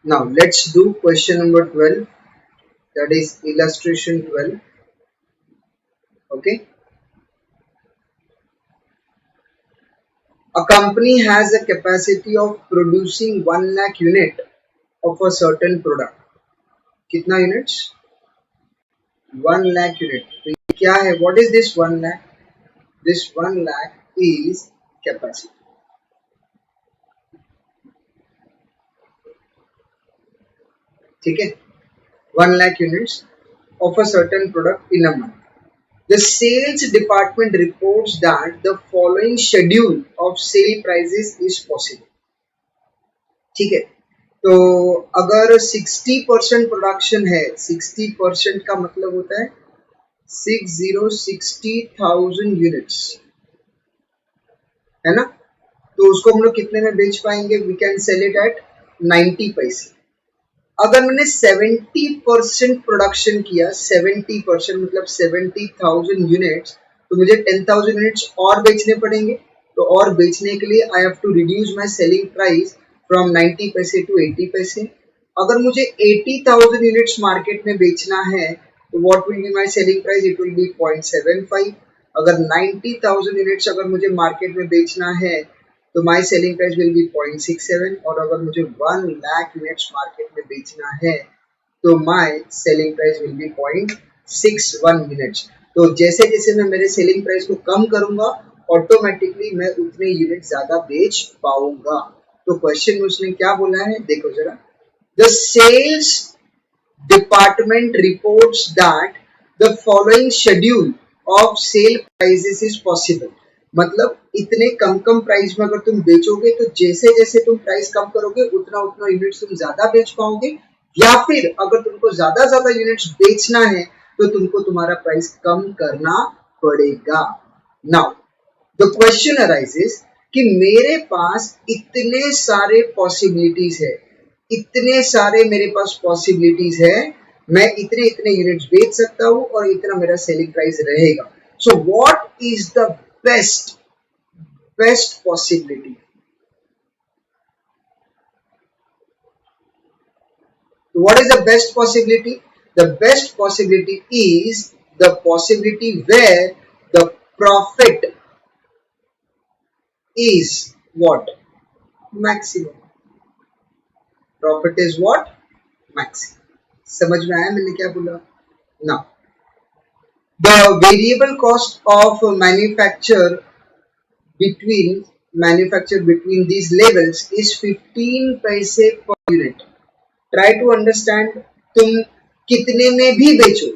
Now let's do question number 12, that is illustration 12. Okay. A company has a capacity of producing 1 lakh unit of a certain product. कितना units? 1 lakh unit. तो ये क्या है? What is this 1 lakh? This 1 lakh is capacity. ठीक है? 1 lakh units of a certain product in a month. The sales department reports that the following schedule of sale prices is possible. ठीक है, तो अगर 60% प्रोडक्शन है, 60% का मतलब होता है 60,000 यूनिट्स, है ना? तो उसको हम लोग कितने में बेच पाएंगे? We can sell it at 90 पैसे. अगर मैंने 70% प्रोडक्शन किया, 70% मतलब 70,000 यूनिट्स, तो मुझे 10,000 यूनिट्स और बेचने पड़ेंगे. तो और बेचने के लिए I have to reduce my selling price from 90 पैसे टू 80 पैसे. अगर मुझे 80,000 यूनिट्स मार्केट में बेचना है तो what will be my selling price? It will be 0.75. अगर 90,000 यूनिट्स अगर मुझे मार्केट में बेचना है तो my selling price will B 0.67. और अगर मुझे 1 लाख यूनिट्स मार्केट में बेचना है तो my selling price will be 0.61 units. तो जैसे जैसे मैं मेरे सेलिंग प्राइस को कम करूंगा ऑटोमेटिकली मैं उतने यूनिट ज्यादा बेच पाऊंगा. तो क्वेश्चन में उसने क्या बोला है देखो जरा. The sales department reports that the following schedule of sale prices is possible. मतलब इतने कम कम प्राइस में अगर तुम बेचोगे तो जैसे जैसे तुम प्राइस कम करोगे उतना उतना यूनिट्स तुम ज्यादा बेच पाओगे, या फिर अगर तुमको ज्यादा ज्यादा यूनिट्स बेचना है तो तुमको तुम्हारा प्राइस कम करना पड़ेगा. नाउ द क्वेश्चन अराइजेस कि मेरे पास इतने सारे पॉसिबिलिटीज है, इतने सारे मेरे पास पॉसिबिलिटीज है, मैं इतने इतने यूनिट्स बेच सकता हूं और इतना मेरा सेलिंग प्राइस रहेगा. सो what is the best possibility? What is the best possibility? The best possibility is the possibility where the profit is what? Maximum. Profit is what? Maximum. समझ में आया मैंने क्या बोला? Now the variable cost of manufacture between these levels is 15 पैसे per unit. Try to understand, तुम कितने में भी बेचो,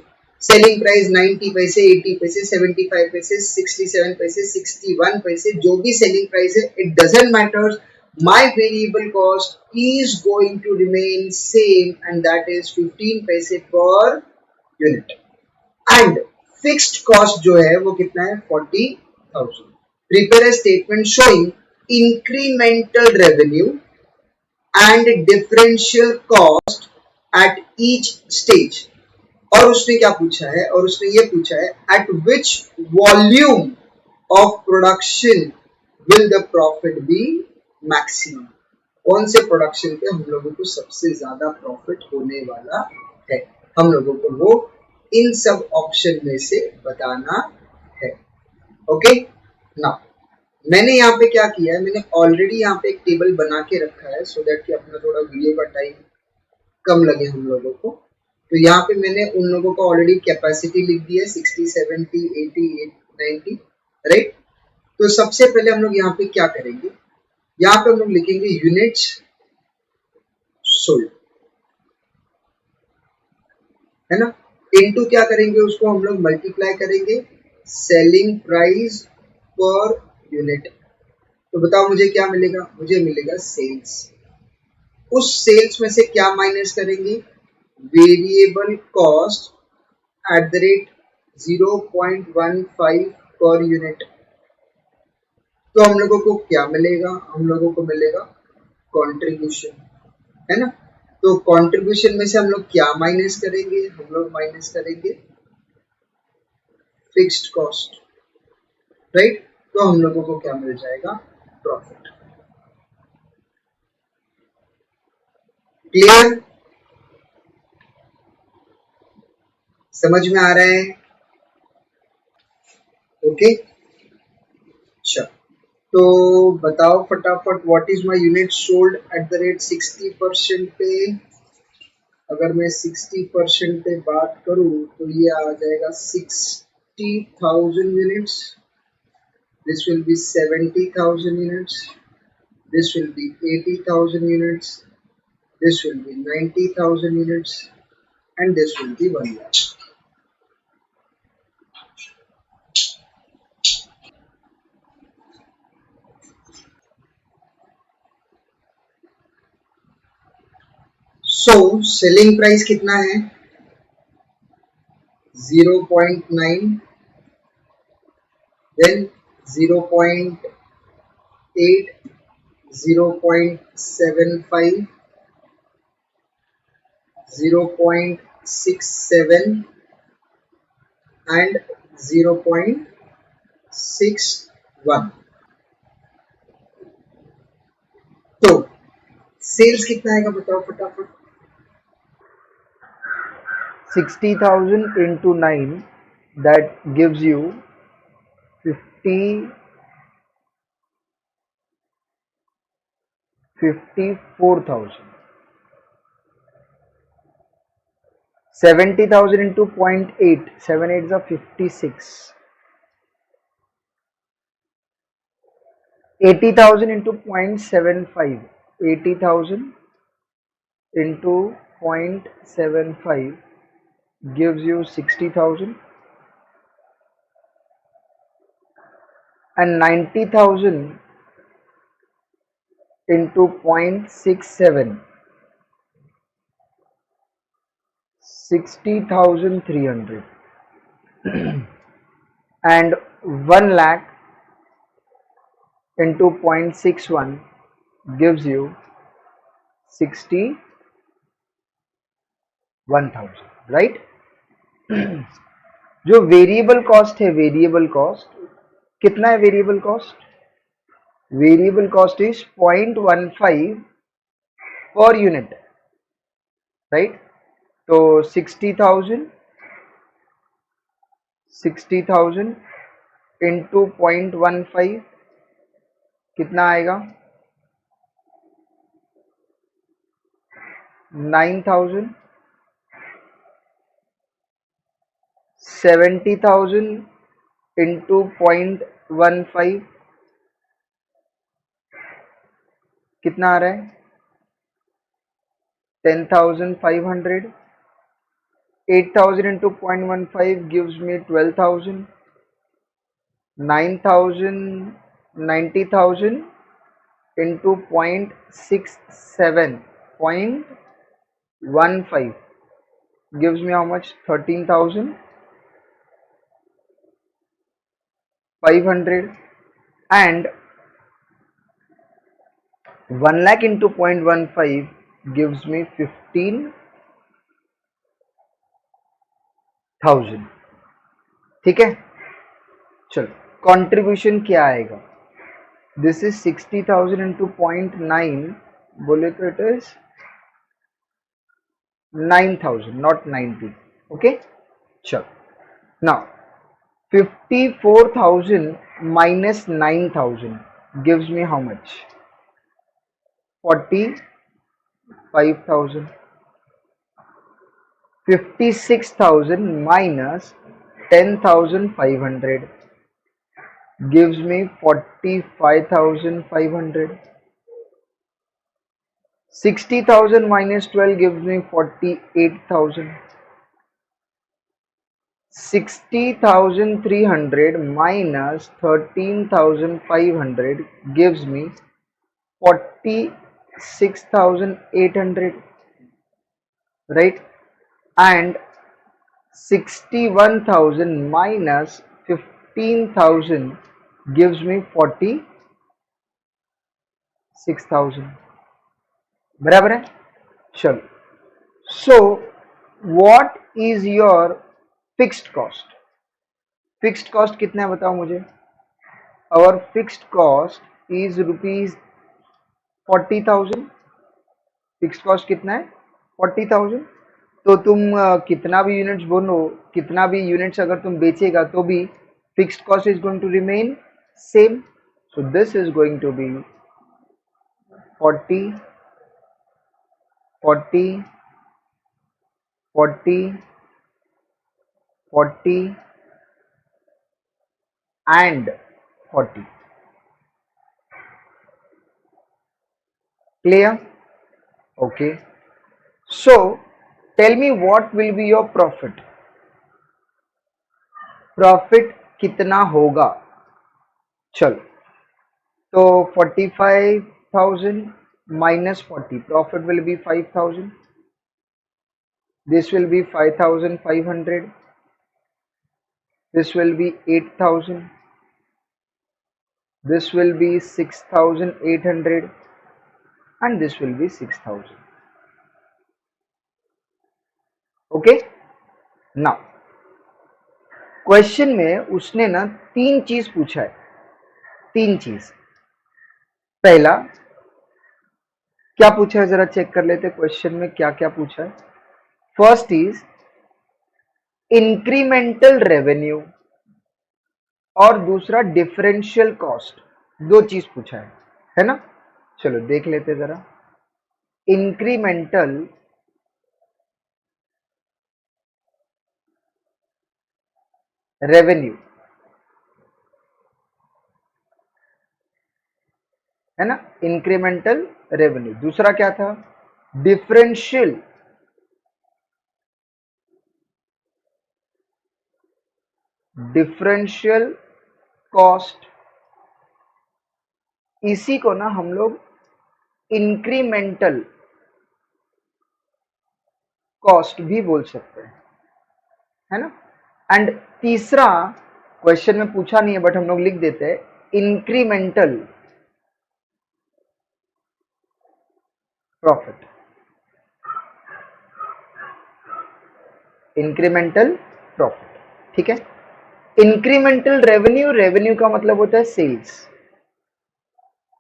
सेलिंग प्राइस 90 पैसे, 80 पैसे, 75 पैसे, 67 पैसे, 61 पैसे, जो भी सेलिंग प्राइस है, it doesn't matter. My variable cost is going to remain same and that is 15 पैसे per unit. And fixed cost जो है वो कितना है? 40,000. Prepare a statement showing incremental revenue and differential cost at each stage. और उसने क्या पूछा है? और उसने ये पूछा है at which volume of production will the profit be maximum. कौन से प्रोडक्शन पे हम लोगों को सबसे ज्यादा प्रॉफिट होने वाला है, हम लोगों को वो इन सब ऑप्शन में से बताना है. ओके. नाउ मैंने यहाँ पे क्या किया है, मैंने ऑलरेडी यहाँ पे एक टेबल बना के रखा है सो दैट कि अपना थोड़ा वीडियो का टाइम कम लगे हम लोगों को. तो यहाँ पे मैंने उन लोगों का ऑलरेडी कैपेसिटी लिख दिया है 60, 70, 80, 90, राइट. तो सबसे पहले हम लोग यहाँ पे क्या करेंगे, यहाँ पे हम लोग लिखेंगे यूनिट्स सोल्ड, है ना. इनटू क्या करेंगे, उसको हम लोग मल्टीप्लाई करेंगे सेलिंग प्राइस पर यूनिट. तो बताओ मुझे क्या मिलेगा? मुझे मिलेगा सेल्स. उस सेल्स में से क्या माइनस करेंगे? Variable cost at the rate 0.15 per unit. तो हम लोगों को क्या मिलेगा? हम लोगों को मिलेगा कंट्रीब्यूशन, है ना. तो कंट्रीब्यूशन में से हम लोग क्या माइनस करेंगे? हम लोग माइनस करेंगे फिक्स्ड कॉस्ट, राइट. तो हम लोगों को क्या मिल जाएगा? प्रॉफिट. क्लियर? समझ में आ रहा है? ओके, अच्छा, तो बताओ फटाफट, what is my unit sold at the rate 60% पे। अगर मैं 60% पे बात करूं तो ये आ जाएगा 60,000 units. This will be 70,000 units. This will be 80,000 units. This will be 90,000 units. And this will be 1 lakh. So, selling price कितना है? 0.9, then 0.8, 0.75, 0.67 and 0.61. तो सेल्स कितना आएगा बताओ फटाफट. 60,000 into 9, that gives you 54,000. 70,000 into 0.8, 7 8s are 56. 80,000 into 0.75, 80,000 into 0.75 gives you 60,000, and 90,000 into 0.67, 60,300, and 1 lakh into 0.61 gives you 61,000, right. जो variable cost है, variable cost कितना है? Variable cost is 0.15 per unit, right. तो 60,000 इंटू 0.15 कितना आएगा? 9,000. 70,000 इंटू 0.15 कितना आ रहा है? 10,500. 8,000 into 0.15 gives me 12,000. 9,000, 90,000 into 0.67, 0.15 gives me how much? 13,500. And 1 lakh into 0.15 gives me 15,000. ठीक है, चलो कंट्रीब्यूशन क्या आएगा? दिस इज 60,000 into 0.9, बोले तो इट इज 9,000, not 90. Okay, चलो. Now 54,000 minus 9,000 gives me how much? 45,000. 56,000 minus 10,500 gives me 45,500. 60,000 minus 12 gives me 48,000. 60,300 minus 13,500 gives me 46,800, right. And 61,000 minus 15,000 gives me 46,000. बराबर है, चलो. So what is your fixed cost? Fixed cost कितना है बताओ मुझे. Our fixed cost is rupees 40,000. Fixed cost कितना है 40,000। तो तुम कितना भी यूनिट्स बोलो, कितना भी यूनिट्स अगर तुम बेचेगा तो भी fixed cost is going to remain same. So this is going to be 40 40 40 40 and 40. Clear? Okay. So tell me what will be your profit? Profit कितना होगा? चलो, तो 45,000 minus 40, profit will be 5,000. This will be 5,500. This will be 8,000. This will be 6,800 and this will be 6,000. Okay? Now question में उसने ना तीन चीज पूछा है, तीन चीज। पहला क्या पूछा है जरा चेक कर लेते क्वेश्चन में क्या क्या पूछा है। फर्स्ट इज इंक्रीमेंटल रेवेन्यू और दूसरा डिफरेंशियल कॉस्ट, दो चीज पूछा है ना। चलो देख लेते जरा। इंक्रीमेंटल रेवेन्यू है ना, इंक्रीमेंटल रेवेन्यू। दूसरा क्या था, डिफरेंशियल डिफरेंशियल कॉस्ट। इसी को ना हम लोग इंक्रीमेंटल कॉस्ट भी बोल सकते हैं, है ना। एंड तीसरा क्वेश्चन में पूछा नहीं है बट हम लोग लिख देते हैं, इंक्रीमेंटल प्रॉफिट। इंक्रीमेंटल प्रॉफिट, ठीक है। इंक्रीमेंटल रेवेन्यू, रेवेन्यू का मतलब होता है सेल्स,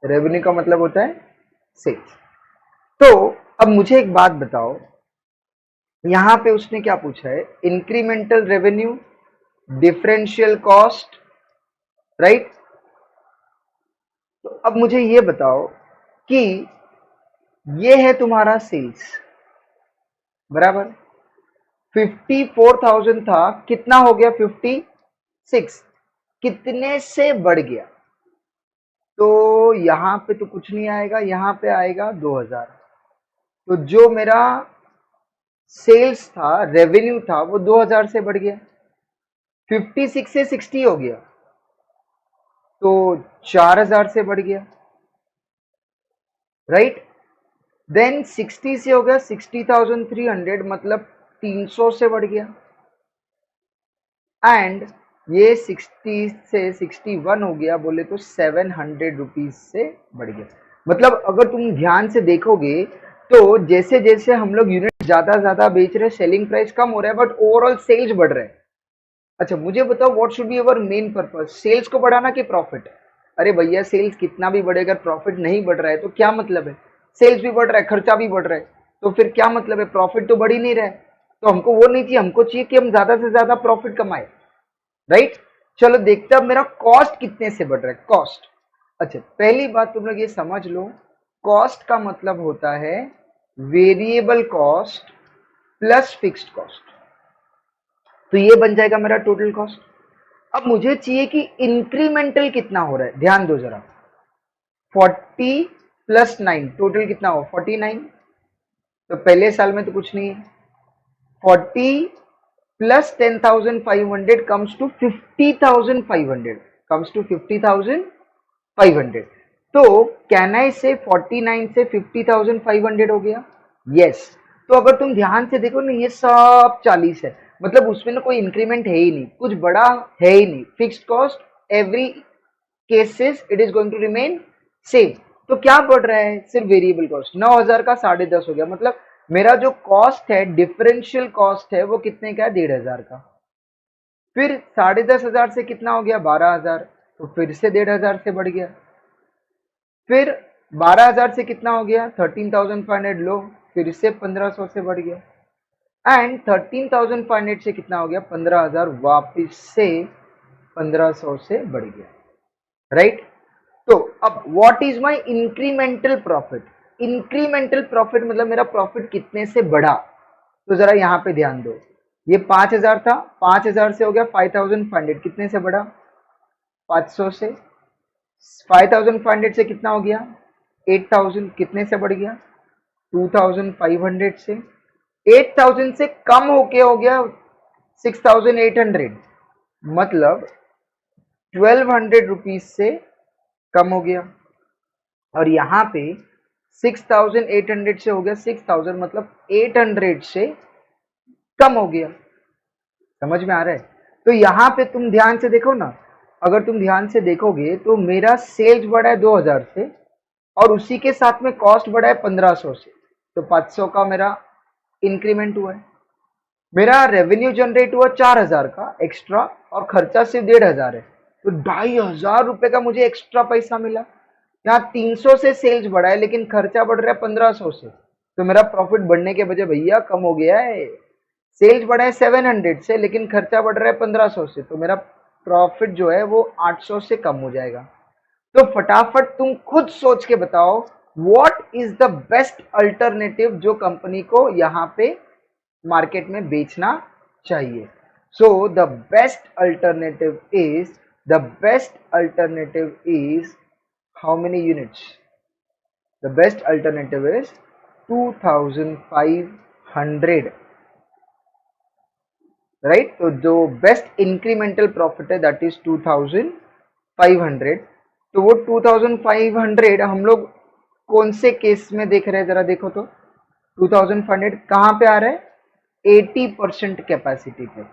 रेवेन्यू का मतलब होता है सेल्स। तो अब मुझे एक बात बताओ, यहां पे उसने क्या पूछा है, incremental revenue, differential cost, right. तो अब मुझे ये बताओ कि ये है तुम्हारा सेल्स, बराबर। 54,000 था, कितना हो गया 56, कितने से बढ़ गया। तो यहां पे तो कुछ नहीं आएगा, यहां पे आएगा 2,000। तो जो मेरा सेल्स था, रेवेन्यू था, वो 2,000 से बढ़ गया, 56 से 60 हो गया, तो 4,000 से बढ़ गया, राइट। देन 60 से हो गया 60,300, मतलब 300 से बढ़ गया। एंड ये 60 से 61 हो गया, बोले तो 700 रुपीज से बढ़ गया। मतलब अगर तुम ध्यान से देखोगे तो जैसे जैसे हम लोग यूनिट ज्यादा बेच रहे हैं, सेलिंग प्राइस कम हो रहा है बट ओवरऑल सेल्स बढ़ रहे हैं। अच्छा मुझे बताओ, what should be our main purpose, sales को बढ़ाना कि प्रॉफिट। अरे भैया सेल्स कितना भी बढ़ेगा, प्रॉफिट नहीं बढ़ रहा है तो क्या मतलब है। सेल्स भी बढ़ रहा है, खर्चा भी बढ़ रहा है, तो फिर क्या मतलब है, प्रॉफिट तो बढ़ ही नहीं रहा है। तो हमको वो नहीं चाहिए, हमको चाहिए कि हम ज्यादा से ज्यादा प्रॉफिट कमाए, राइट। चलो देखते हैं अब मेरा कॉस्ट कितने से बढ़ रहा है, कॉस्ट। अच्छा पहली बात तुम लोग ये समझ लो, कॉस्ट का मतलब होता है variable cost plus fixed cost. तो ये बन जाएगा मेरा टोटल कॉस्ट। अब मुझे चाहिए कि इंक्रीमेंटल कितना हो रहा है, ध्यान दो जरा। 40 प्लस 9 टोटल कितना हो, 49। तो पहले साल में तो कुछ नहीं है, 40 plus 10,500 comes to 50,500, comes to 50,500। तो कैन आई से 49 से 50,500 हो गया, यस। तो अगर तुम ध्यान से देखो ना, ये सब 40 है, मतलब उसमें ना कोई इंक्रीमेंट है ही नहीं, कुछ बड़ा है ही नहीं। Fixed cost every cases it is going to remain same. तो क्या बढ़ रहा है, सिर्फ वेरिएबल कॉस्ट। 9,000 का 10.5 हो गया, मतलब मेरा जो कॉस्ट है, डिफरेंशियल कॉस्ट है, वो कितने का है, 1,500 का। फिर 10,500 से कितना हो गया, 12,000, तो फिर से 1,500 से बढ़ गया। फिर 12,000 से कितना हो गया 13,500, लो फिर से 1,500 से बढ़ गया, एंड 13,500 से कितना हो गया 15,000, वापिस से 1,500 से बढ़ गया, राइट। तो अब what is my incremental profit, incremental profit मतलब मेरा प्रॉफिट कितने से बढ़ा, तो जरा यहां पे ध्यान दो, ये 5,000 था, 5,000 से हो गया 5,500, कितने से बढ़ा 500 से, 5,500 से कितना हो गया 8,000, कितने से बढ़ गया 2,500 से, 8,000 से कम होके हो गया 6,800, मतलब 1,200 रुपीज से कम हो गया, और यहाँ पे 6,800 से हो गया 6,000, मतलब 800 से कम हो गया, समझ में आ रहा है। तो यहाँ पे तुम ध्यान से देखो ना, अगर तुम ध्यान से देखोगे तो मेरा सेल्स बढ़ा है 2,000 से, और उसी के साथ में कॉस्ट बढ़ा है 1,500 से, तो 500 का मेरा इंक्रीमेंट हुआ है। मेरा रेवेन्यू जनरेट हुआ 4,000 का एक्स्ट्रा, और खर्चा सिर्फ 1,500 है, तो 2,500 रुपए का मुझे एक्स्ट्रा पैसा मिला। यहाँ 300 से सेल्स बढ़ा है लेकिन खर्चा बढ़ रहा है 1,500 से, तो मेरा प्रॉफिट बढ़ने के बजाय भैया कम हो गया है। सेल्स बढ़ा है 700 से लेकिन खर्चा बढ़ रहा है 1,500 से, तो मेरा प्रॉफिट जो है वो 800 से कम हो जाएगा। तो फटाफट तुम खुद सोच के बताओ what is the best alternative जो कंपनी को यहाँ पे मार्केट में बेचना चाहिए। So the best alternative is how many units? The best alternative is 2,500, right? तो जो बेस्ट इंक्रीमेंटल प्रॉफिट है दैट इज 2,500। तो वो 2,500 हम लोग कौन से केस में देख रहे हैं, जरा देखो तो 2,500 कहाँ पे आ रहा है 80% कैपेसिटी पे।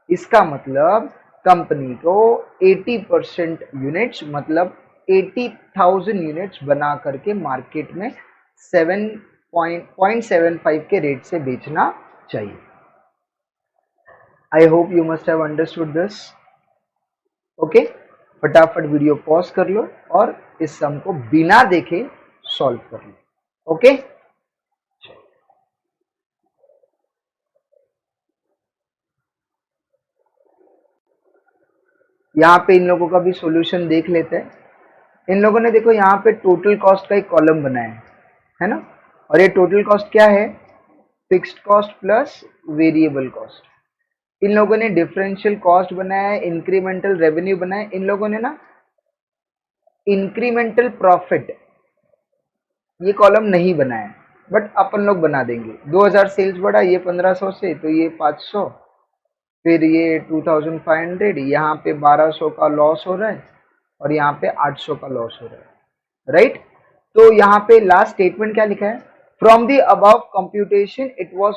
इसका मतलब कंपनी को 80% यूनिट्स मतलब 80,000 यूनिट्स बना करके मार्केट में 7.75 के रेट से बेचना चाहिए। I hope you must have understood this. Okay, फटाफट वीडियो पॉज कर लो और इस सम को बिना देखे सॉल्व कर लो। ओके, यहाँ पे इन लोगों का भी सॉल्यूशन देख लेते हैं। इन लोगों ने देखो यहाँ पे टोटल कॉस्ट का एक कॉलम बनाया है ना, और ये टोटल कॉस्ट क्या है fixed cost plus variable cost. इन लोगों ने डिफरेंशियल कॉस्ट बनाया है, इंक्रीमेंटल रेवेन्यू बनाया है, इन लोगों ने ना इंक्रीमेंटल प्रॉफिट ये कॉलम नहीं बनाया है, बट अपन लोग बना देंगे। 2,000 सेल्स बढ़ा, ये 1,500 से, तो ये 500, फिर ये 2,500, यहाँ पे 1,200 का लॉस हो रहा है और यहाँ पे 800 का लॉस हो रहा है, राइट। तो यहाँ पे लास्ट स्टेटमेंट क्या लिखा है, from the above computation it was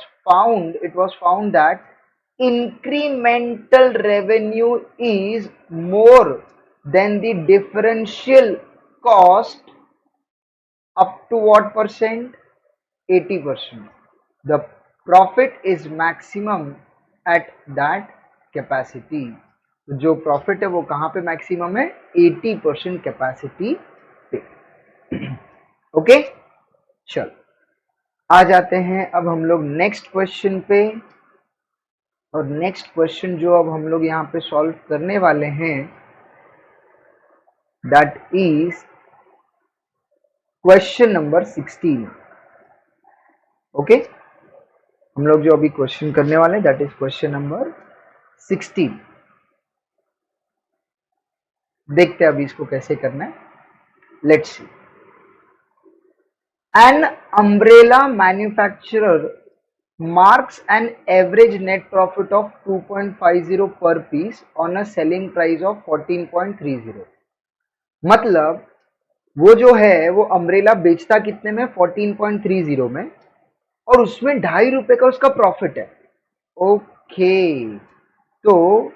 found that incremental revenue is more than the differential cost up to what percent 80%. The profit is maximum at that capacity. तो जो प्रॉफिट है वो कहाँ पे मैक्सिमम है 80% कैपेसिटी पे। ओके, चल आ जाते हैं अब हम लोग नेक्स्ट क्वेश्चन पे, और नेक्स्ट क्वेश्चन जो अब हम लोग यहाँ पे सॉल्व करने वाले हैं that is question number 16। Okay, हम लोग जो अभी क्वेश्चन करने वाले हैं दैट इज क्वेश्चन नंबर 16। देखते हैं अभी इसको कैसे करना है, let's C. An umbrella manufacturer marks an average net profit of 2.50 per piece on a selling price of 14.30। मतलब वो जो है वो अम्ब्रेला बेचता कितने में 14.30 में, और उसमें ₹2.5 का उसका प्रॉफिट है। ओके, तो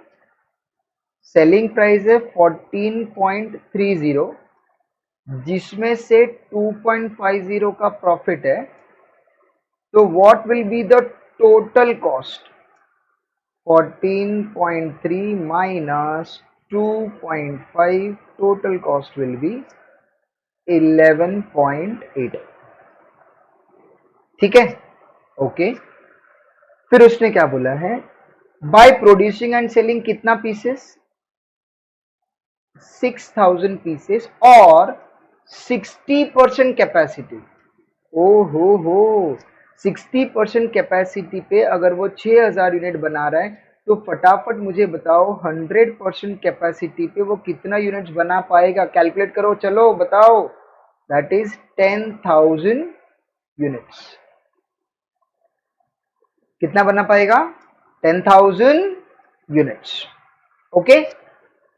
सेलिंग प्राइस है 14.30 जिसमें से 2.50 का प्रॉफिट है, तो what will be the total cost 14.3 minus 2.5, total cost will be 11.8। ठीक है, ओके। फिर उसने क्या बोला है, बाय प्रोड्यूसिंग एंड सेलिंग कितना पीसेस, 6000 पीसेस और 60% कैपेसिटी। ओ हो 60% कैपेसिटी पे अगर वो 6000 यूनिट बना रहा है तो फटाफट मुझे बताओ 100% कैपेसिटी पे वो कितना यूनिट्स बना पाएगा, कैलकुलेट करो, चलो बताओ। That is 10,000 units. कितना बना पाएगा, 10,000 यूनिट्स। ओके,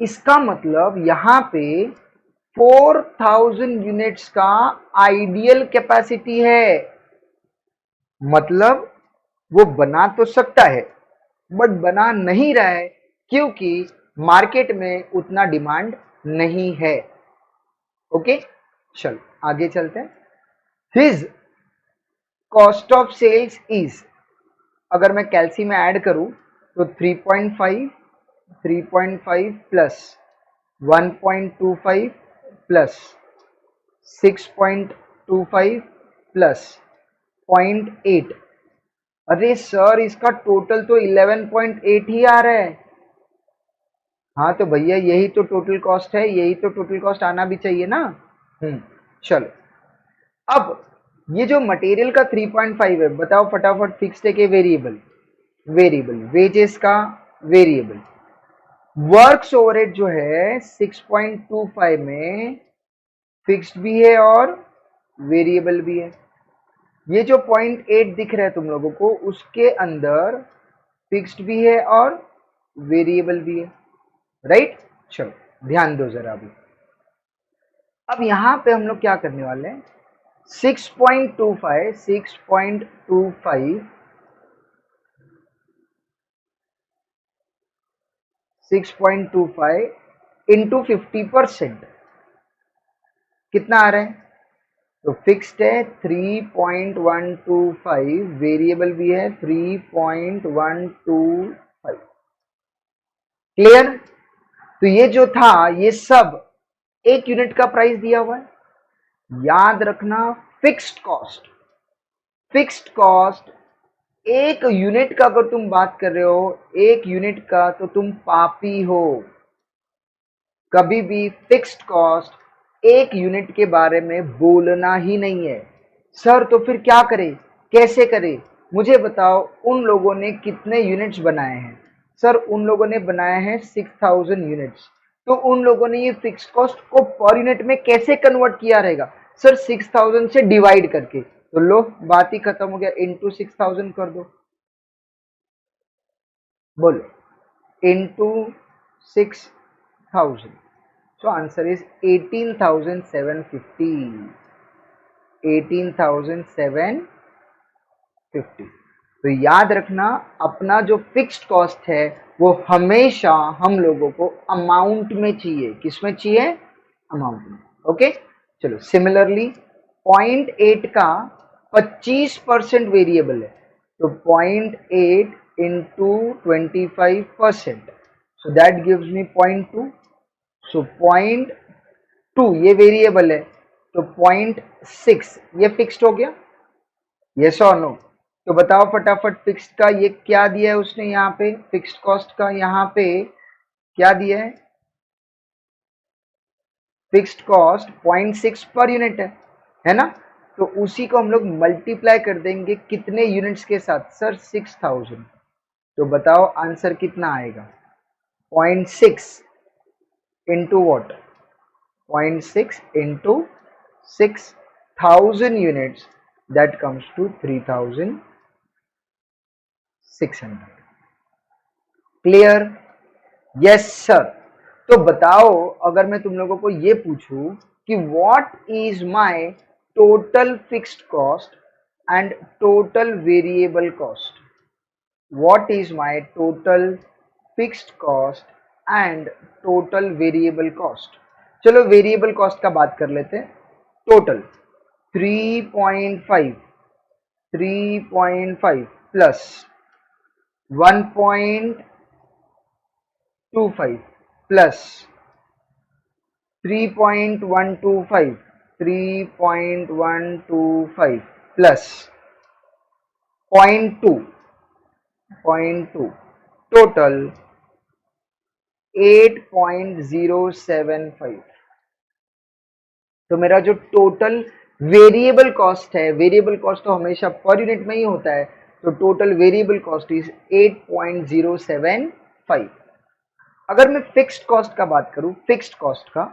इसका मतलब यहां पे 4,000 यूनिट्स का आइडियल कैपेसिटी है। मतलब वो बना तो सकता है बट बना नहीं रहा है क्योंकि मार्केट में उतना डिमांड नहीं है। ओके, चलो आगे चलते हैं। His cost of sales is, अगर मैं कैल्सी में ऐड करूं तो 3.5 प्लस 1.25 प्लस 6.25 प्लस 0.8। अरे सर इसका टोटल तो 11.8 ही आ रहा है। हाँ तो भैया यही तो टोटल कॉस्ट है, यही तो टोटल कॉस्ट आना भी चाहिए ना। चलो, अब ये जो मटेरियल का 3.5 है, बताओ फटाफट फिक्स्ड है कि वेरिएबल, वेरिएबल वेजेस का वेरिएबल। वर्क्स ओवरहेड जो है 6.25 में फिक्स्ड भी है और वेरिएबल भी है। ये जो 0.8 दिख रहा है तुम लोगों को, उसके अंदर फिक्स्ड भी है और वेरिएबल भी है, राइट। चलो ध्यान दो जरा अभी। अब यहां पे हम लोग क्या करने वाले हैं, 6.25 इंटू 50% कितना आ रहा है, तो फिक्स्ड है 3.125, वेरिएबल भी है 3.125। क्लियर। तो ये जो था ये सब एक यूनिट का प्राइस दिया हुआ है। याद रखना, फिक्स्ड कॉस्ट, फिक्स्ड कॉस्ट एक यूनिट का अगर तुम बात कर रहे हो, एक यूनिट का, तो तुम पापी हो। कभी भी फिक्स्ड कॉस्ट एक यूनिट के बारे में बोलना ही नहीं है। सर तो फिर क्या करें, कैसे करें, मुझे बताओ। उन लोगों ने कितने यूनिट्स बनाए हैं, सर उन लोगों ने बनाए हैं 6000 यूनिट्स। तो उन लोगों ने ये फिक्स्ड कॉस्ट को पर यूनिट में कैसे कन्वर्ट किया रहेगा, सर 6000 से डिवाइड करके। तो लो बात ही खत्म हो गया, इंटू 6000 कर दो। बोलो इंटू 6000। So answer is 18,750, 18,750। तो याद रखना, अपना जो फिक्स्ड कॉस्ट है वो हमेशा हम लोगों को अमाउंट में चाहिए। किस में चाहिए, अमाउंट में। ओके, चलो सिमिलरली 0.8 का 25% वेरिएबल है, तो 0.8 into 25%, so that gives me 0.2। सो 0.2 ये वेरिएबल है, तो 0.6 ये फिक्स्ड हो गया, यस और नो। तो बताओ फटाफट, फिक्स्ड का ये क्या दिया है उसने यहाँ पे, फिक्स्ड कॉस्ट का यहाँ पे क्या दिया है, फिक्स्ड कॉस्ट 0.6 पर यूनिट है ना। तो उसी को हम लोग मल्टीप्लाई कर देंगे कितने यूनिट्स के साथ, सर 6000। तो बताओ आंसर कितना आएगा, 0.6 into what, 0.6 into 6,000 units, that comes to 3,600। Clear, yes sir. तो बताओ, अगर मैं तुम लोगों को ये पूछूं कि what is my total fixed cost and total variable cost, what is my total fixed cost and total variable cost. चलो वेरिएबल कॉस्ट का बात कर लेते हैं। Total 3.5 plus 1.25 plus 3.125 3.125 plus 0.2 total 8.075। तो मेरा जो टोटल वेरिएबल कॉस्ट है, वेरिएबल कॉस्ट तो हमेशा पर यूनिट में ही होता है, तो टोटल वेरिएबल कॉस्ट इज 8.075। अगर मैं फिक्स्ड कॉस्ट का बात करूं, फिक्स्ड कॉस्ट का,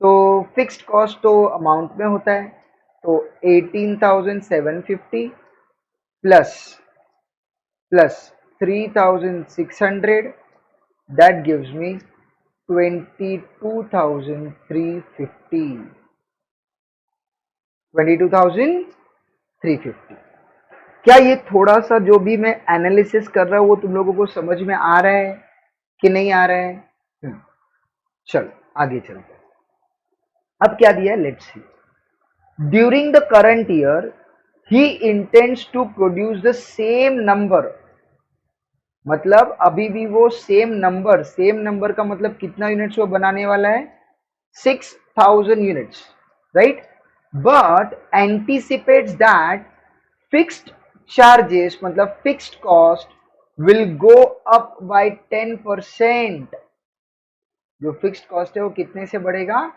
तो फिक्स्ड कॉस्ट तो अमाउंट में होता है, तो 18,750 प्लस 3,600, that gives me 22,350। 22,350। क्या ये थोड़ा सा जो भी मैं एनालिसिस कर रहा हूं वो तुम लोगों को समझ में आ रहा है कि नहीं आ रहा है? चलो आगे चलते हैं। अब क्या दिया है, let's see. During the current year he intends to produce the same number, मतलब अभी भी वो सेम नंबर का मतलब कितना यूनिट्स वो बनाने वाला है, 6,000 units, right? But anticipates that fixed charges मतलब fixed cost will go up by 10%। जो फिक्स्ड कॉस्ट है वो कितने से बढ़ेगा,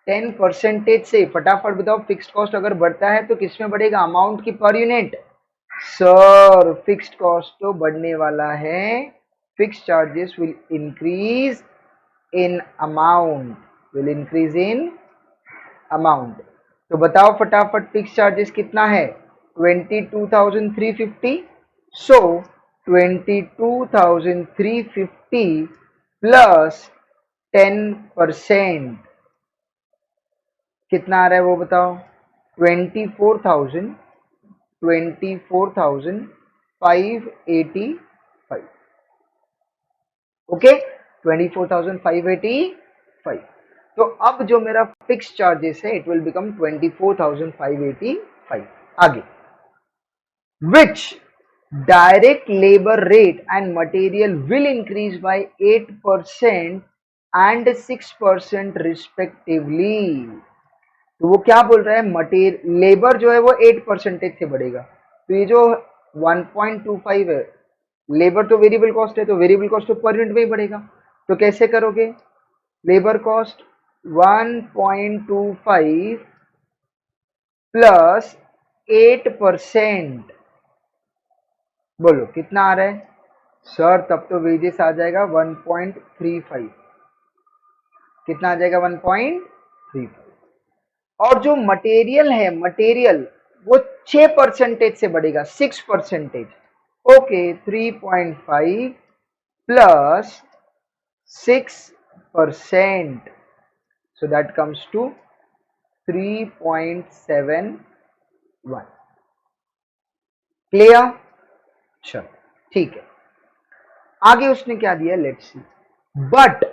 10% से। फटाफट बताओ, फिक्स्ड कॉस्ट अगर बढ़ता है तो किस में बढ़ेगा, अमाउंट की per unit? Sir fixed cost तो बढ़ने वाला है, fixed charges will increase in amount, तो बताओ फटाफट फिक्स्ड चार्जेस कितना है, 22,350। सो 22,350 प्लस 10% कितना आ रहा है वो बताओ, 24,585। ओके, 24,585। तो अब जो मेरा फिक्स चार्जेस है इट विल बिकम 24,585। आगे, which direct labour rate and material will increase by 8% and 6% respectively. तो वो क्या बोल रहा है, लेबर जो है वो 8% से बढ़ेगा, तो ये जो 1.25 है, लेबर तो वेरिएबल कॉस्ट है, तो वेरिएबल कॉस्ट तो पर यूनिट में ही बढ़ेगा। तो कैसे करोगे, लेबर कॉस्ट 1.25 प्लस 8%, बोलो कितना आ रहा है सर? तब तो वेजेस आ जाएगा 1.35। कितना आ जाएगा, 1.35। और जो मटेरियल है, मटेरियल वो 6% से बढ़ेगा, 6%। Okay, 3.5 plus 6%, so that comes to 3.71। Clear? चलो ठीक है, आगे उसने क्या दिया, let's see. But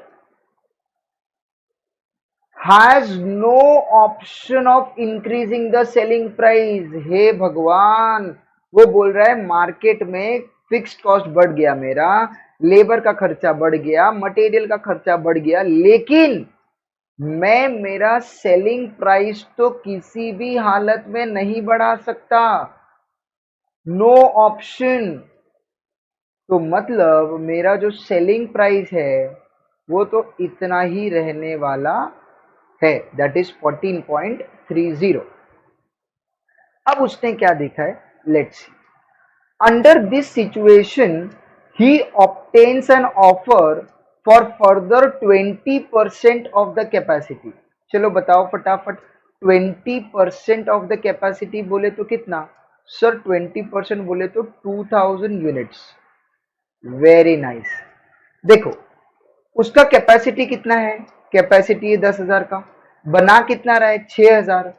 has no option of increasing the selling price. हे भगवान, वो बोल रहा है मार्केट में फिक्स्ड कॉस्ट बढ़ गया, मेरा लेबर का खर्चा बढ़ गया, मटेरियल का खर्चा बढ़ गया, लेकिन मैं मेरा सेलिंग प्राइस तो किसी भी हालत में नहीं बढ़ा सकता, नो ऑप्शन। तो मतलब मेरा जो सेलिंग प्राइस है वो तो इतना ही रहने वाला है, दैट इज 14.30। अब उसने क्या देखा है, let's C. Under this situation he obtains an offer for further 20% of the capacity. चलो बताओ फटाफट, 20% ऑफ द कैपेसिटी बोले तो कितना सर, 20% बोले तो 2,000 यूनिट्स। Very nice. देखो उसका कैपेसिटी कितना है, कैपेसिटी है 10,000 का, बना कितना रहा है 6,000,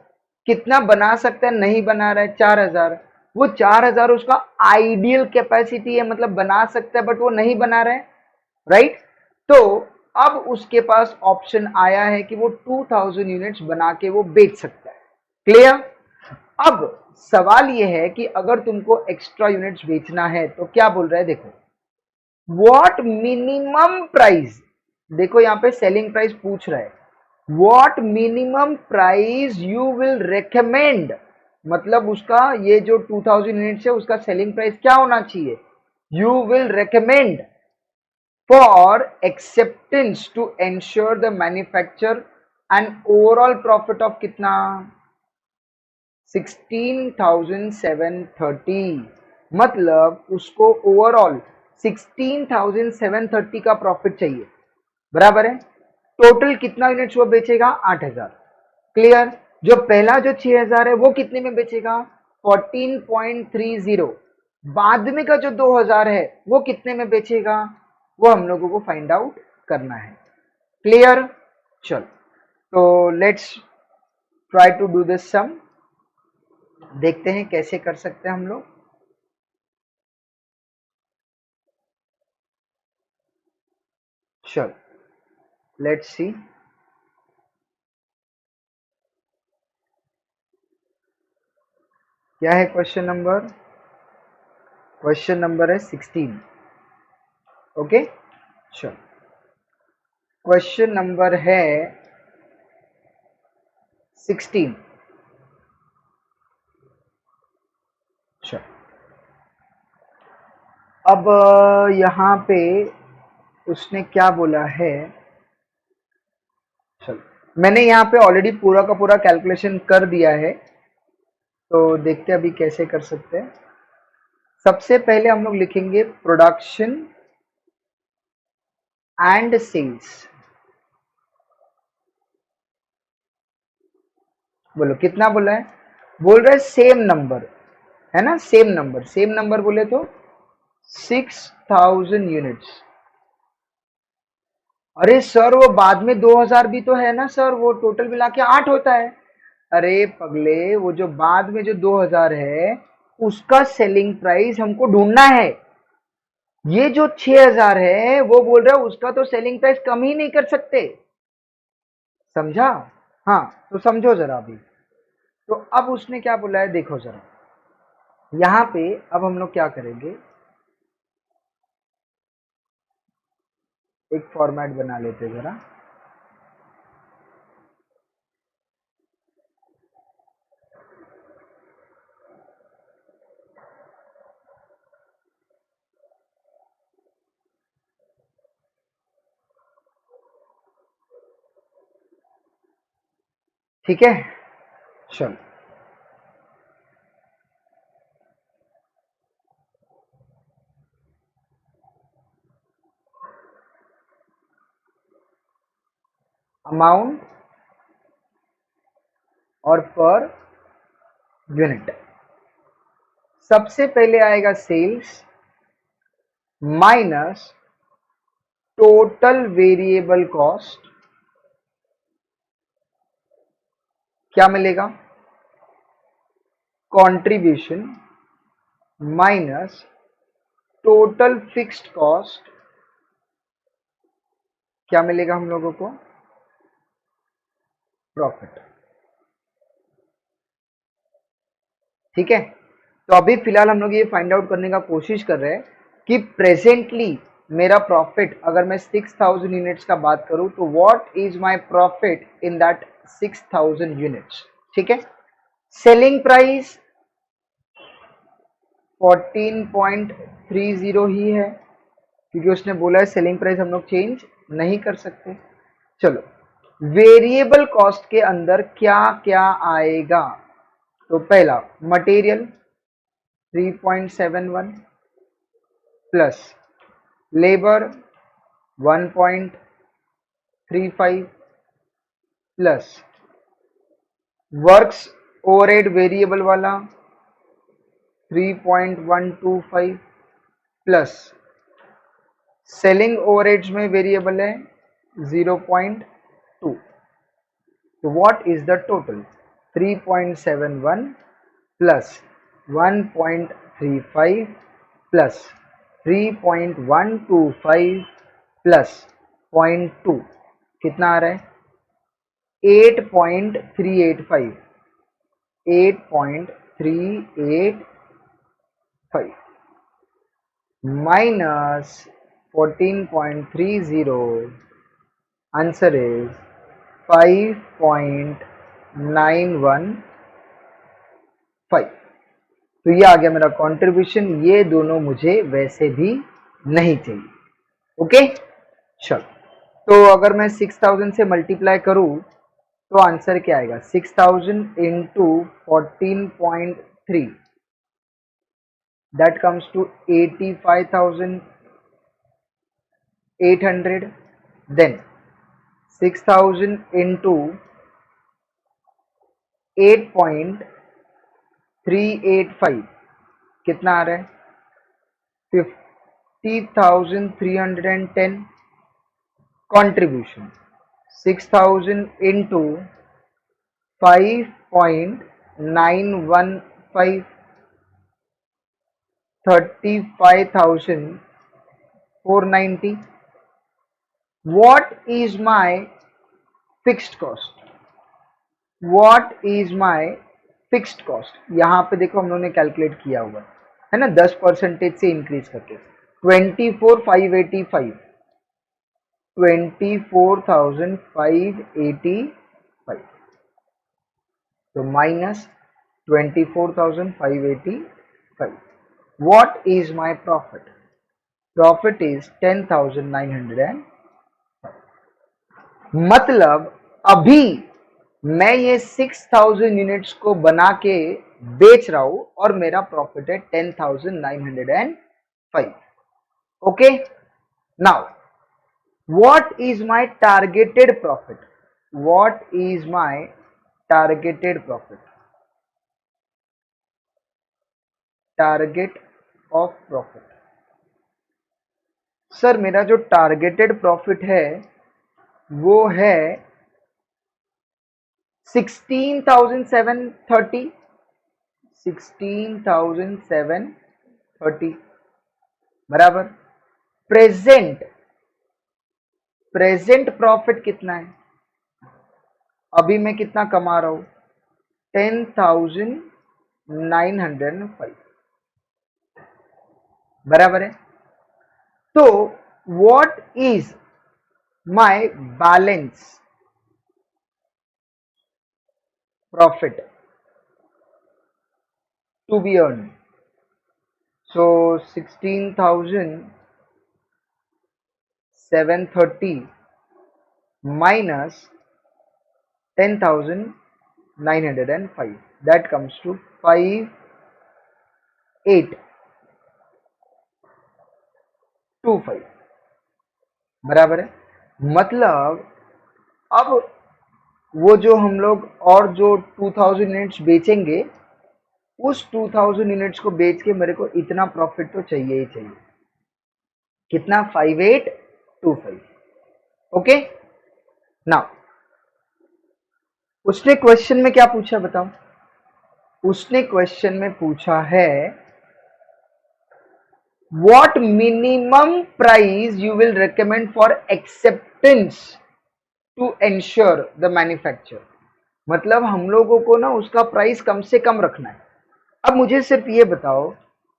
कितना बना सकता है, नहीं बना रहा है 4,000। वो 4,000 उसका आइडियल कैपेसिटी है, मतलब बना सकता है बट वो नहीं बना रहा है, राइट? तो अब उसके पास ऑप्शन आया है कि वो 2,000 यूनिट्स बना के वो बेच सकता है। क्लियर? अब सवाल ये है कि अगर तुमको एक्स्ट्रा यूनिट्स बेचना है तो क्या बोल रहा है, देखो व्हाट मिनिमम प्राइस, देखो यहाँ पे सेलिंग प्राइस पूछ रहा है, what minimum price you will recommend, मतलब उसका ये जो 2000 यूनिट्स है उसका सेलिंग प्राइस क्या होना चाहिए, you will recommend for acceptance to ensure the manufacture and overall profit of कितना 16,730, मतलब उसको ओवरऑल 16,730 का प्रॉफिट चाहिए, बराबर है। टोटल कितना यूनिट्स वो बेचेगा 8,000, क्लियर। जो पहला जो 6,000 है वो कितने में बेचेगा 14.30, बाद में का जो 2,000 है वो कितने में बेचेगा, वो हम लोगों को फाइंड आउट करना है, क्लियर। चलो तो let's try to do this sum, देखते हैं कैसे कर सकते हैं हम लोग। चलो लेट्स सी, क्या है क्वेश्चन नंबर, क्वेश्चन नंबर है 16, ओके। चलो क्वेश्चन नंबर है 16। चलो अब यहाँ पे उसने क्या बोला है, चलो मैंने यहाँ पे ऑलरेडी पूरा का पूरा कैलकुलेशन कर दिया है, तो देखते हैं अभी कैसे कर सकते हैं। सबसे पहले हम लोग लिखेंगे प्रोडक्शन एंड सेल्स, बोलो कितना बोला है, बोल रहे सेम नंबर है ना, सेम नंबर, सेम नंबर बोले तो 6,000 यूनिट्स। अरे सर वो बाद में 2,000 भी तो है ना सर, वो टोटल मिला के 8 होता है। अरे पगले, वो जो बाद में जो 2,000 है उसका सेलिंग प्राइस हमको ढूंढना है, ये जो 6,000 है वो बोल रहा है उसका तो सेलिंग प्राइस कम ही नहीं कर सकते, समझा। हाँ तो समझो जरा अभी, तो अब उसने क्या बोला है देखो जरा, यहाँ पे अब हम लोग क्या करेंगे, एक फॉर्मेट बना लेते जरा, ठीक है। चलो अमाउंट और पर यूनिट, सबसे पहले आएगा sales minus total variable cost, क्या मिलेगा, contribution minus total fixed cost, क्या मिलेगा हम लोगों को, प्रॉफिट, ठीक है। तो अभी फिलहाल हम लोग ये फाइंड आउट करने का कोशिश कर रहे हैं कि प्रेजेंटली मेरा प्रॉफिट, अगर मैं 6,000 यूनिट्स का बात करूं तो what is my profit in that 6,000 units, ठीक है। सेलिंग प्राइस 14.30 ही है, क्योंकि उसने बोला है सेलिंग प्राइस हम लोग चेंज नहीं कर सकते। चलो वेरिएबल कॉस्ट के अंदर क्या क्या आएगा, तो पहला material 3.71 plus labour 1.35 plus works overhead variable वाला 3.125 प्लस सेलिंग ओवरहेड्स में वेरिएबल है 0.2, तो what is the total 3.71 plus 1.35 plus 3.125 plus 0.2, कितना आ रहा है 8.385, 8.385 minus 14.30, answer is 5.915। तो ये आ गया मेरा कंट्रीब्यूशन। ये दोनों मुझे वैसे भी नहीं चाहिए। ओके चलो, तो अगर मैं 6000 से मल्टीप्लाई करूं तो आंसर क्या आएगा? 6000 into 14.3, that comes to 85,800। Then 6000 into 8.385 कितना आ रहा है? 50,310। Contribution 6000 into 5.915, 35,490। What is my fixed cost? What is my fixed cost? यहाँ पे देखो हम लोगों ने कैलकुलेट किया हुआ है ना, 10% से इंक्रीज करके 24,585, 24,585, तो minus 24,585। What is my profit? Profit is 10,900। मतलब अभी मैं ये 6000 यूनिट्स को बना के बेच रहा हूं और मेरा प्रॉफिट है 10,905। Okay now what is my targeted profit? What is my targeted profit? Target of profit. Sir मेरा जो टारगेटेड प्रॉफिट है वो है 16,730। 16,730 बराबर। प्रेजेंट प्रॉफिट कितना है? अभी मैं कितना कमा रहा हूं? 10,905 बराबर है। तो what is my balance profit to be earn? So 16,730 minus 10,905, that comes to 5,825 बराबर है। मतलब अब वो जो हम लोग और जो 2000 यूनिट्स बेचेंगे, उस 2000 यूनिट्स को बेच के मेरे को इतना प्रॉफिट तो चाहिए ही चाहिए। कितना? 5,825। ओके नाउ उसने क्वेश्चन में क्या पूछा बताओ? उसने क्वेश्चन में पूछा है what minimum price you will recommend for acceptance to ensure the manufacture। मतलब हम लोगों को ना उसका प्राइस कम से कम रखना है। अब मुझे सिर्फ ये बताओ,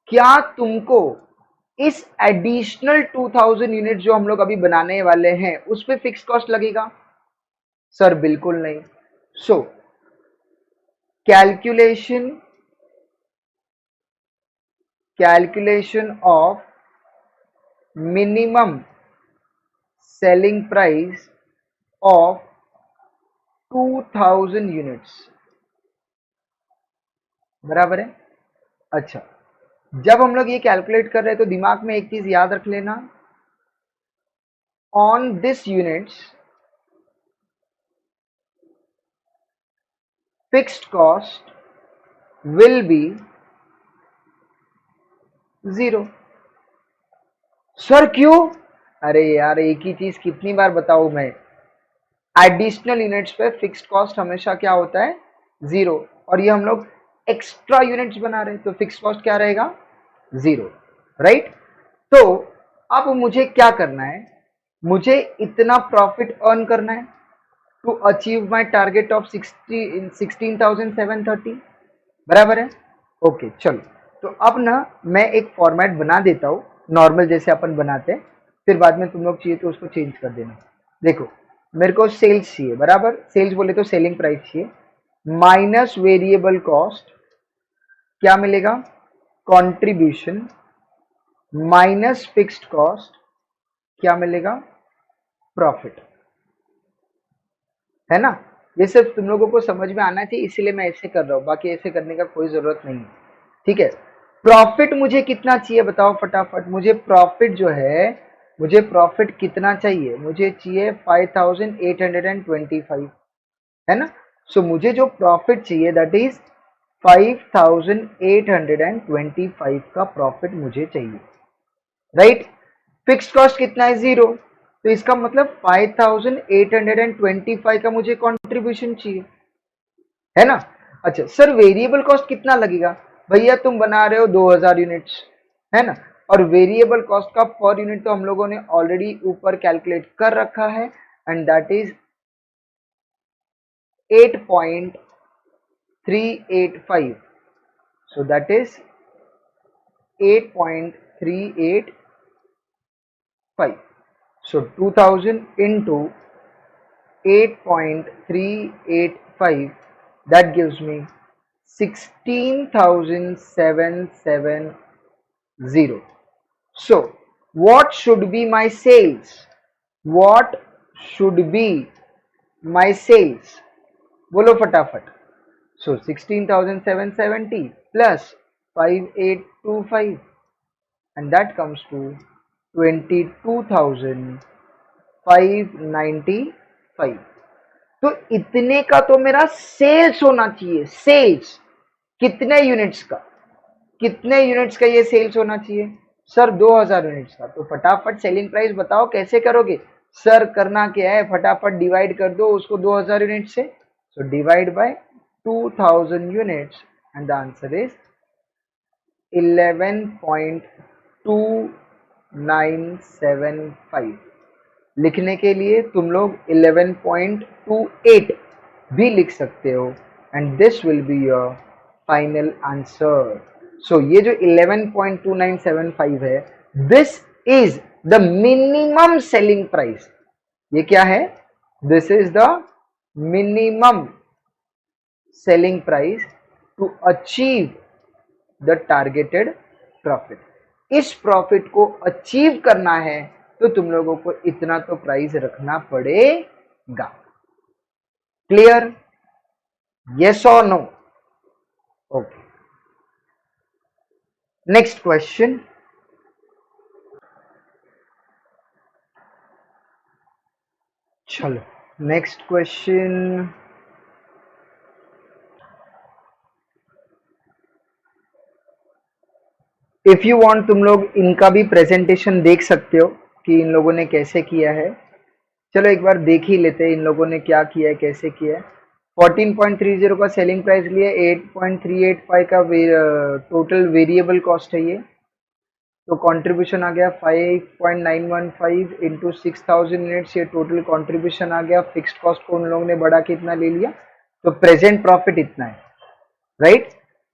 क्या तुमको इस एडिशनल 2000 यूनिट जो हम लोग अभी बनाने वाले हैं उस पे फिक्स कॉस्ट लगेगा? सर बिल्कुल नहीं। So calculation of minimum selling price of 2000 units बराबर है। अच्छा, जब हम लोग ये कैलकुलेट कर रहे हैं तो दिमाग में एक चीज याद रख लेना, on this units fixed cost will be 0। Sir क्यों? अरे यार एक ही चीज कितनी बार बताऊं मैं, एडिशनल यूनिट्स पे फिक्स्ड कॉस्ट हमेशा क्या होता है? 0। और ये हम लोग एक्स्ट्रा यूनिट्स बना रहे हैं तो फिक्स्ड कॉस्ट क्या रहेगा? 0, राइट। तो अब मुझे क्या करना है? मुझे इतना प्रॉफिट अर्न करना है to achieve my target of 16,730 बराबर है। ओके चलो, तो अब ना मैं एक फॉर्मेट बना देता हूं नॉर्मल जैसे अपन बनाते हैं, फिर बाद में तुम लोग चाहिए तो उसको चेंज कर देना। देखो मेरे को सेल्स चाहिए, बराबर, सेल्स बोले तो सेलिंग प्राइस चाहिए, माइनस वेरिएबल कॉस्ट, क्या मिलेगा, कंट्रीब्यूशन, माइनस फिक्स्ड कॉस्ट, क्या मिलेगा, प्रॉफिट, है ना। ये सिर्फ तुम लोगों को समझ में आना चाहिए, इसीलिए मैं ऐसे कर रहा हूं, बाकी ऐसे करने का कोई जरूरत नहीं है, ठीक है। प्रॉफिट मुझे कितना चाहिए बताओ फटाफट, मुझे प्रॉफिट जो है, मुझे प्रॉफिट कितना चाहिए, मुझे चाहिए 5825, है ना। सो मुझे जो प्रॉफिट चाहिए दैट इज 5825 का प्रॉफिट मुझे चाहिए, राइट। फिक्स्ड कॉस्ट कितना है, 0, तो इसका मतलब 5825 का मुझे कंट्रीब्यूशन चाहिए, है ना। अच्छा सर वेरिएबल कॉस्ट कितना लगेगा, भैया तुम बना रहे हो 2000 यूनिट्स, है ना, और वेरिएबल कॉस्ट का पर यूनिट तो हम लोगों ने ऑलरेडी ऊपर कैलकुलेट कर रखा है, and that is 8.385, so that is 8.385, so 2000 into 8.385, that gives me 16,770. So what should be my sales, what should be my sales, बोलो फटाफट। So 16,770 plus 5825, and that comes to 22,595. तो इतने का तो मेरा सेल्स होना चाहिए, सेल्स कितने यूनिट्स का, कितने यूनिट्स का ये सेल्स होना चाहिए सर, 2000 यूनिट्स का। तो फटाफट सेलिंग प्राइस बताओ कैसे करोगे सर, करना क्या है, फटाफट डिवाइड कर दो उसको 2000 यूनिट से, so divide by 2000 units and the answer is 11.2975। लिखने के लिए तुम लोग 11.28 भी लिख सकते हो, and this will be your final answer. So ये जो 11.2975 है, this is the minimum selling price. ये क्या है, this is the minimum selling price to achieve the targeted profit. इस प्रॉफिट को अचीव करना है तो तुम लोगों को इतना तो प्राइस रखना पड़ेगा। क्लियर, यस और नो? Okay, next question. चलो next question. If you want तुम लोग इनका भी प्रेजेंटेशन देख सकते हो कि इन लोगों ने कैसे किया है। चलो एक बार देख ही लेते हैं इन लोगों ने क्या किया है, कैसे किया है। 14.30 का सेलिंग प्राइस लिया, 8.385 का टोटल वेरिएबल कॉस्ट है ये, तो कंट्रीब्यूशन आ गया 5.915 इंटू 6000 यूनिट्स, ये टोटल कंट्रीब्यूशन आ गया। फिक्स्ड कॉस्ट को उन लोगों ने बढ़ा के इतना ले लिया, तो प्रेजेंट प्रॉफिट इतना है, राइट।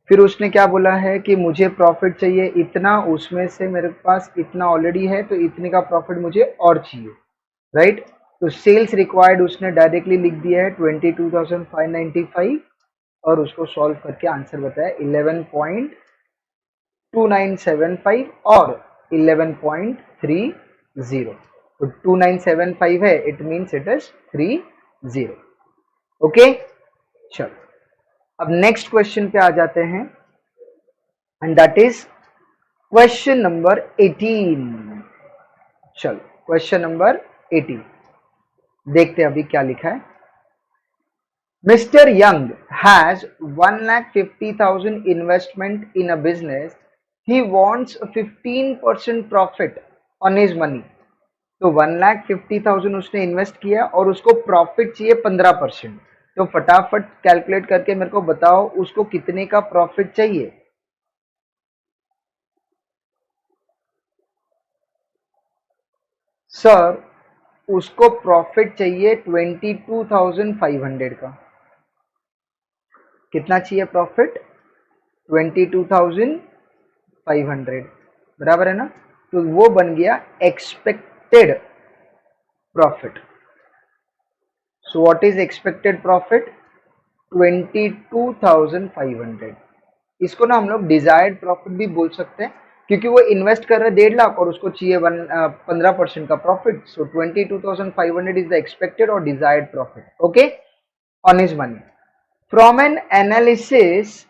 फिर उसने क्या बोला है कि मुझे प्रॉफिट चाहिए इतना, उसमें से मेरे पास इतना ऑलरेडी है, तो इतने का प्रॉफिट मुझे और चाहिए, राइट। तो सेल्स रिक्वायर्ड उसने डायरेक्टली लिख दिया है 22,595, और उसको सॉल्व करके आंसर बताया 11.2975 और 11.30। तो 2975 है, it means it is 30। Okay, चलो अब नेक्स्ट क्वेश्चन पे आ जाते हैं, and that is question number 18। चलो क्वेश्चन नंबर 18 देखते हैं अभी क्या लिखा है। Mister young has 1,50,000 investment in a business, he wants 15% profit on his money. तो 1,50,000 उसने इन्वेस्ट किया और उसको प्रॉफिट चाहिए 15%। तो फटाफट कैलकुलेट करके मेरे को बताओ उसको कितने का प्रॉफिट चाहिए। सर उसको प्रॉफिट चाहिए 22,500 का। कितना चाहिए प्रॉफिट, 22,500, बराबर है ना। तो वो बन गया expected profit. So what is expected profit? 22,500. इसको ना हम लोग डिजायर्ड प्रॉफिट भी बोल सकते हैं, क्योंकि वो इन्वेस्ट कर रहे हैं 1.5 लाख और उसको चाहिए 15% का profit. So 22,500 is the expected और desired profit. Okay, on his money. From an analysis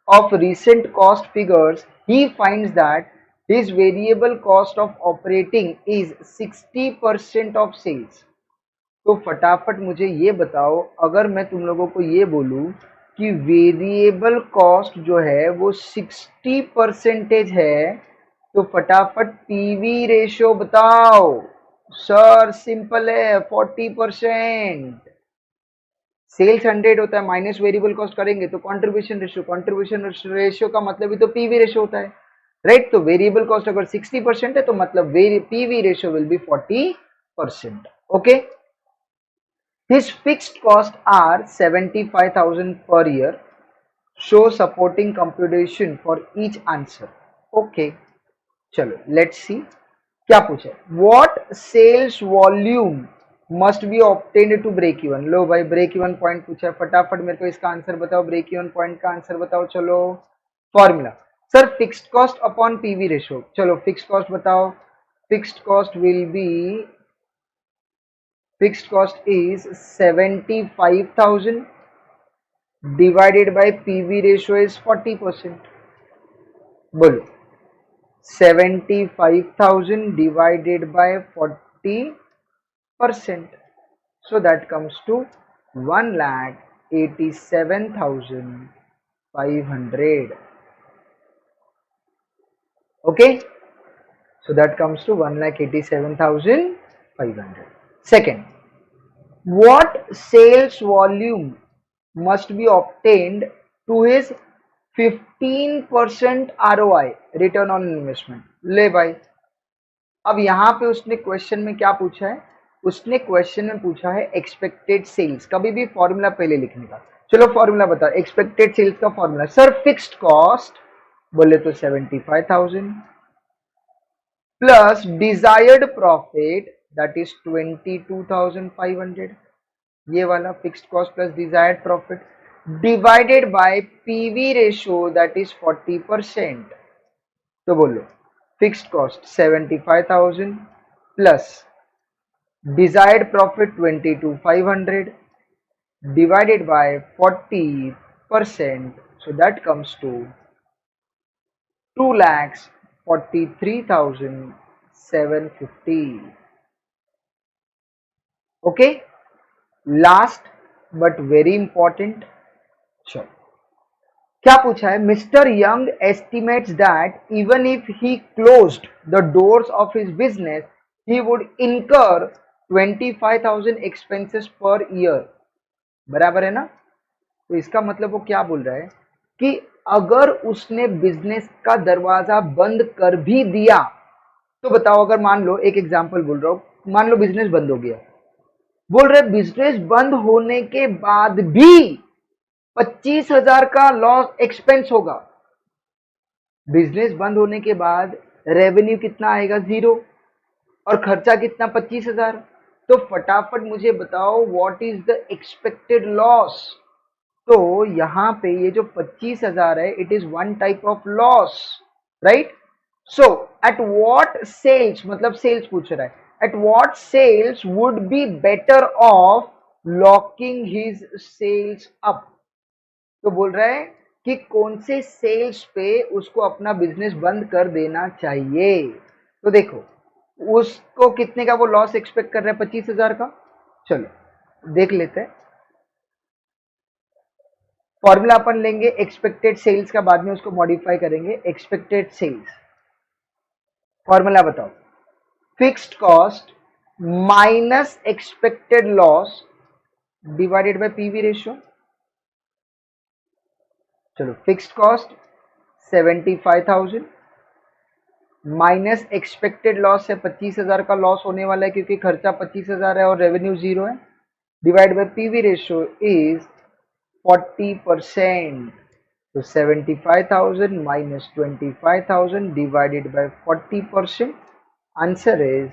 of recent cost figures, he finds that his variable cost of operating is 60% of sales. तो फटाफट मुझे ये बताओ, अगर मैं तुम लोगों को ये बोलूं कि वेरिएबल कॉस्ट जो है वो 60% है, तो फटाफट पीवी रेशियो बताओ. सर सिंपल है, 40%. सेल्स 100 होता है, माइनस वेरिएबल कॉस्ट करेंगे तो कंट्रीब्यूशन रेशियो का मतलब ही तो पीवी रेशियो होता है, राइट. तो वेरिएबल कॉस्ट अगर 60% है तो मतलब PV ratio will be 40%. Okay. His fixed cost are 75,000 per year. Show supporting computation for each answer. Okay, चलो लेट्स सी क्या पूछा है. What sales volume must be obtained to break even. लो भाई, ब्रेक इवन पॉइंट पूछा है, फटाफट मेरे को इसका आंसर बताओ, ब्रेक इवन पॉइंट का आंसर बताओ. चलो formula. Sir fixed cost upon PV ratio. चलो फिक्स्ड कॉस्ट बताओ. Fixed cost will be, fixed cost is 75,000 divided by PV ratio is 40%. बोलो, 75,000 divided by 40%. So that comes to 1,87,500. Okay, so that comes to 1,87,500. Second, what sales volume must be obtained to his 15% ROI, return on investment. ले भाई, अब यहां पे उसने question में क्या पूछा है? उसने क्वेश्चन में पूछा है एक्सपेक्टेड सेल्स. कभी भी फॉर्मूला पहले लिखने का. चलो फॉर्मूला बताओ. एक्सपेक्टेड सेल्स का फॉर्मूला, सर फिक्स्ड कॉस्ट बोले तो 75,000 plus desired profit that is 22,500. ये वाला fixed cost plus desired profit divided by PV ratio that is 40%. तो बोलो, fixed cost 75,000 plus desired profit 22,500 divided by 40%, so that comes to 2,43,750. Okay, last but very important. चलो क्या पूछा है? Mister young estimates that even if he closed the doors of his business he would इनकर 25,000 expenses per year. बराबर है ना? तो इसका मतलब वो क्या बोल रहा है कि अगर उसने बिजनेस का दरवाजा बंद कर भी दिया तो बताओ, अगर मान लो, एक एग्जांपल बोल रहा हूं, मान लो बिजनेस बंद हो गया, बोल रहे बिजनेस बंद होने के बाद भी 25,000 का लॉस एक्सपेंस होगा. बिजनेस बंद होने के बाद रेवेन्यू कितना आएगा? 0. और खर्चा कितना? 25,000. तो फटाफट मुझे बताओ what is the expected loss. तो यहां पे ये जो 25,000 है, it is one type of loss, right. So at what sales, मतलब सेल्स पूछ रहा है, at what sales would be better off locking his sales up. तो बोल रहा है कि कौन से सेल्स पे उसको अपना बिजनेस बंद कर देना चाहिए. तो देखो, उसको कितने का वो लॉस एक्सपेक्ट कर रहा है? 25,000 का. चलो देख लेते हैं. फॉर्मूला अपन लेंगे एक्सपेक्टेड सेल्स का, बाद में उसको मॉडिफाई करेंगे. एक्सपेक्टेड सेल्स फॉर्मूला बताओ. Fixed cost minus expected loss divided by PV ratio. चलो, fixed cost 75,000 minus expected loss है 25,000 का लॉस होने वाला है, क्योंकि खर्चा 25,000 है और रेवेन्यू 0 है, divide by PV ratio is 40%. तो 75,000 minus 25,000 divided by 40%. Answer is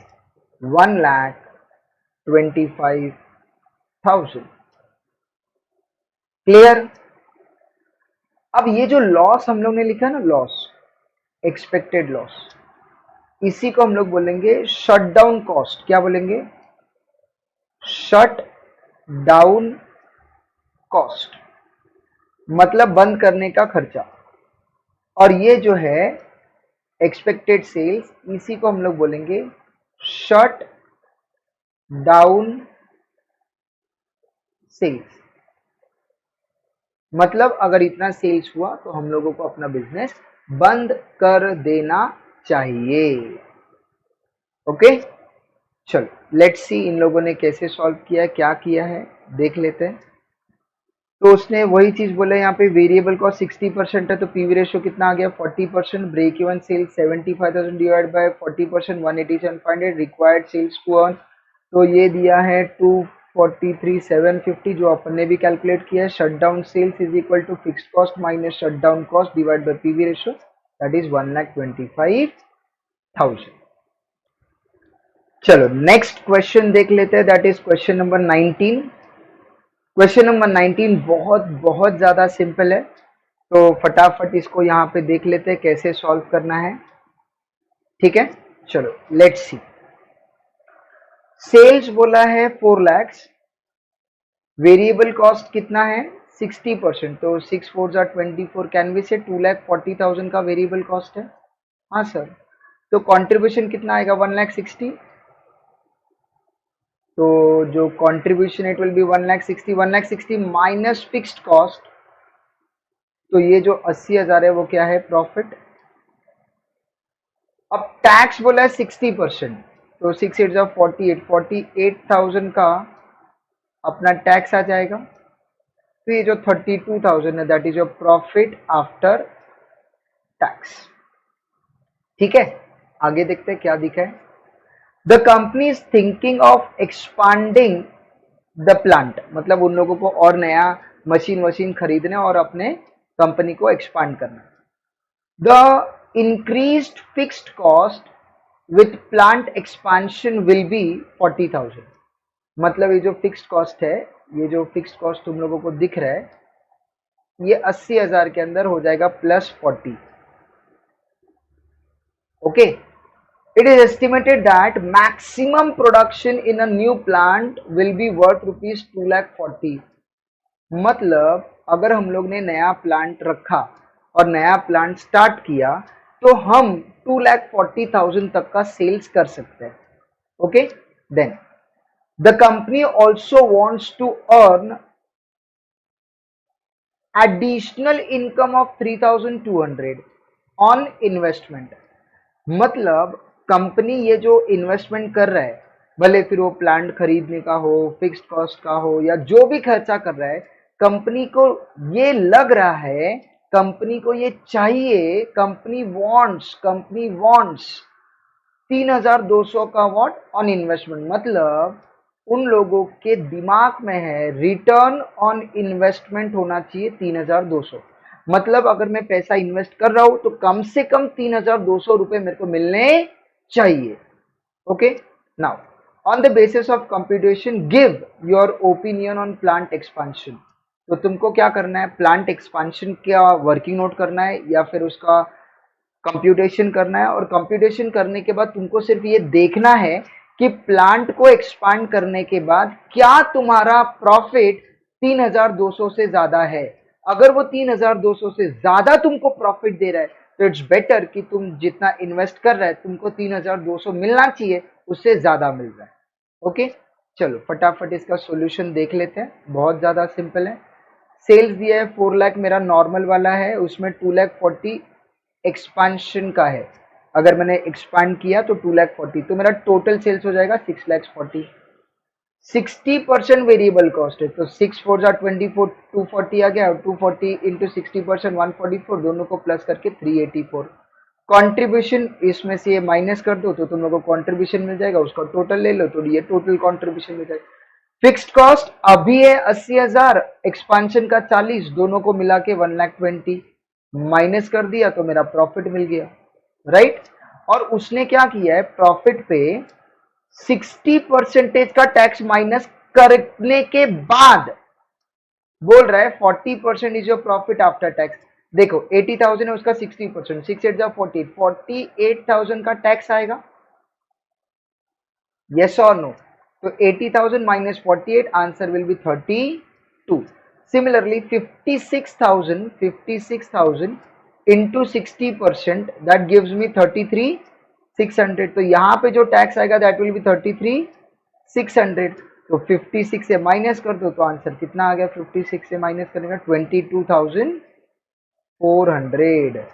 1,25,000. Thousand. Clear? अब ये जो लॉस हम लोग ने लिखा है ना, लॉस, एक्सपेक्टेड लॉस, इसी को हम लोग बोलेंगे शट डाउन कॉस्ट। क्या बोलेंगे? शट डाउन कॉस्ट, मतलब बंद करने का खर्चा। और ये जो है एक्सपेक्टेड सेल्स, इसी को हम लोग बोलेंगे शट डाउन सेल्स। मतलब अगर इतना सेल्स हुआ तो हम लोगों को अपना बिजनेस बंद कर देना चाहिए। ओके, चलो लेट्स सी इन लोगों ने कैसे सॉल्व किया है, क्या किया है, देख लेते हैं। तो उसने वही चीज बोला यहाँ पे, वेरिएबल कॉस्ट 60% है तो पीवी रेशियो कितना आ गया 40%, break even sales 75,000 divide by 40%, 187,500, required sales to earn, तो ये दिया है 243,750 जो अपन ने भी कैलकुलेट किया है। Shut down sales is equal to fixed cost minus shut down cost divide by PV ratio, that is 1,25,000। चलो नेक्स्ट क्वेश्चन देख लेते हैं, that is question number 19। Question number 19 बहुत बहुत ज्यादा सिंपल है, तो फटाफट इसको यहाँ पे देख लेते हैं कैसे सॉल्व करना है। ठीक है, चलो लेट्स सी। सेल्स बोला है 4 लाख, वेरिएबल कॉस्ट कितना है 60%, तो 6 4 24, कैन वी से 2,40,000 का वेरिएबल कॉस्ट है। हाँ सर, तो कंट्रीब्यूशन कितना आएगा 1,60,000, तो जो contribution it will be 1,60,000 minus fixed cost, तो ये जो 80,000 है वो क्या है, प्रॉफिट। अब टैक्स बोला है 60%, तो 6 8 48,000 का अपना टैक्स आ जाएगा। तो ये जो 32,000 है that is your profit after tax. ठीक है, आगे देखते हैं क्या दिखा है। The company is thinking of expanding the plant, मतलब उन लोगों को और नया मशीन खरीदने और अपने कंपनी को एक्सपांड करना। The increased fixed cost with plant expansion will be 40,000, मतलब ये जो फिक्स्ड कॉस्ट है, ये जो फिक्स्ड कॉस्ट तुम लोगों को दिख रहा है, ये 80,000 के अंदर हो जाएगा plus 40। Okay, it is estimated that maximum production in a new plant will be worth rupees 2,40,000, मतलब अगर हम लोग ने नया प्लांट रखा और नया प्लांट स्टार्ट किया तो हम 2,40,000 तक का सेल्स कर सकते हैं। Okay, then the company also wants to earn additional income of 3,200 on investment, मतलब कंपनी ये जो इन्वेस्टमेंट कर रहा है, भले फिर वो प्लांट खरीदने का हो, फिक्स्ड कॉस्ट का हो, या जो भी खर्चा कर रहा है, कंपनी को ये लग रहा है, कंपनी को ये चाहिए, कंपनी वॉन्ट्स 3,200 का व्हाट ऑन इन्वेस्टमेंट, मतलब उन लोगों के दिमाग में है रिटर्न ऑन इन्वेस्टमेंट होना चाहिए 3,200, मतलब अगर मैं पैसा इन्वेस्ट कर रहा हूं तो कम से कम 3,200 रुपए मेरे को मिलने चाहिए। Okay, now on the basis of computation give your opinion on plant expansion, तो तुमको क्या करना है, प्लांट एक्सपांशन का वर्किंग नोट करना है या फिर उसका कंप्यूटेशन करना है, और कंप्यूटेशन करने के बाद तुमको सिर्फ ये देखना है कि प्लांट को एक्सपांड करने के बाद क्या तुम्हारा प्रॉफिट 3,200 से ज्यादा है। अगर वो 3,200 से ज्यादा तुमको प्रॉफिट दे रहा है तो इट्स बेटर कि तुम जितना इन्वेस्ट कर रहे हैं तुमको 3,200 मिलना चाहिए, उससे ज्यादा मिल रहा है। ओके, चलो फटाफट इसका सॉल्यूशन देख लेते हैं, बहुत ज्यादा सिंपल है। सेल्स दिया है 4 लाख, मेरा नॉर्मल वाला है, उसमें 2,40,000 एक्सपांशन का है, अगर मैंने एक्सपांड किया तो 2,40,000, तो मेरा टोटल सेल्स हो जाएगा 6,40,000। 60% वेरिएबल कॉस्ट है, तो 6 4 24, 240 आ गया, और 240 इंटू 60% 144, दोनों को प्लस करके 384। कंट्रीब्यूशन इसमें से ये माइनस कर दो तो तुम लोग को कंट्रीब्यूशन मिल जाएगा, उसका टोटल ले लो तो ये टोटल कंट्रीब्यूशन मिल जाएगा। फिक्स्ड कॉस्ट अभी है 80,000, एक्सपांशन का 40, दोनों को मिला के 1,20,000 माइनस कर दिया तो मेरा प्रॉफिट मिल गया, राइट। और उसने क्या किया है, प्रॉफिट पे 60% का टैक्स माइनस करने के बाद बोल रहा है 40% is your profit after tax. देखो 80,000 है, उसका 60%, 6 8 जा 48, 48,000 का टैक्स आएगा, yes or no? तो 80,000 minus 48, answer will be 32. Similarly 56,000 into 60%, that gives me 33,600. तो यहाँ पे जो टैक्स आएगा that will be 33,600. तो 56 से माइनस कर दो तो आंसर कितना आ गया, 56 से माइनस करने का 22,400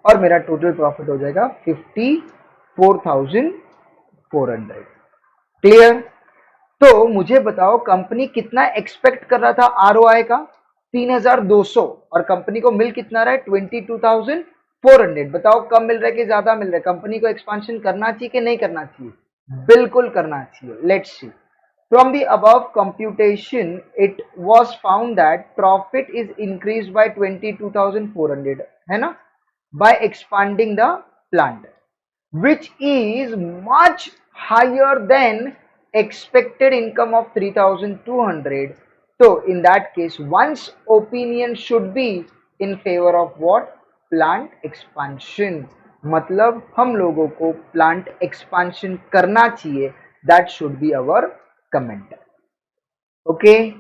और मेरा टोटल प्रॉफिट हो जाएगा 54,400। क्लियर? तो मुझे बताओ कंपनी कितना एक्सपेक्ट कर रहा था आरओआई का, 3,200, और कंपनी को मिल कितना रहा है, 22,400। बताओ कम मिल रहा है कि ज्यादा मिल रहा है? कंपनी को एक्सपांशन करना चाहिए कि नहीं करना चाहिए? बिल्कुल करना चाहिए। Let's see, from the above computation it was found that profit is increased by 22,400, है ना, by expanding the plant, which is much higher than expected income of 3,200. So in that case one's opinion should be in favor of what? Plant expansion. मतलब हम लोगों को plant expansion करना चाहिए, that should be our comment. Okay.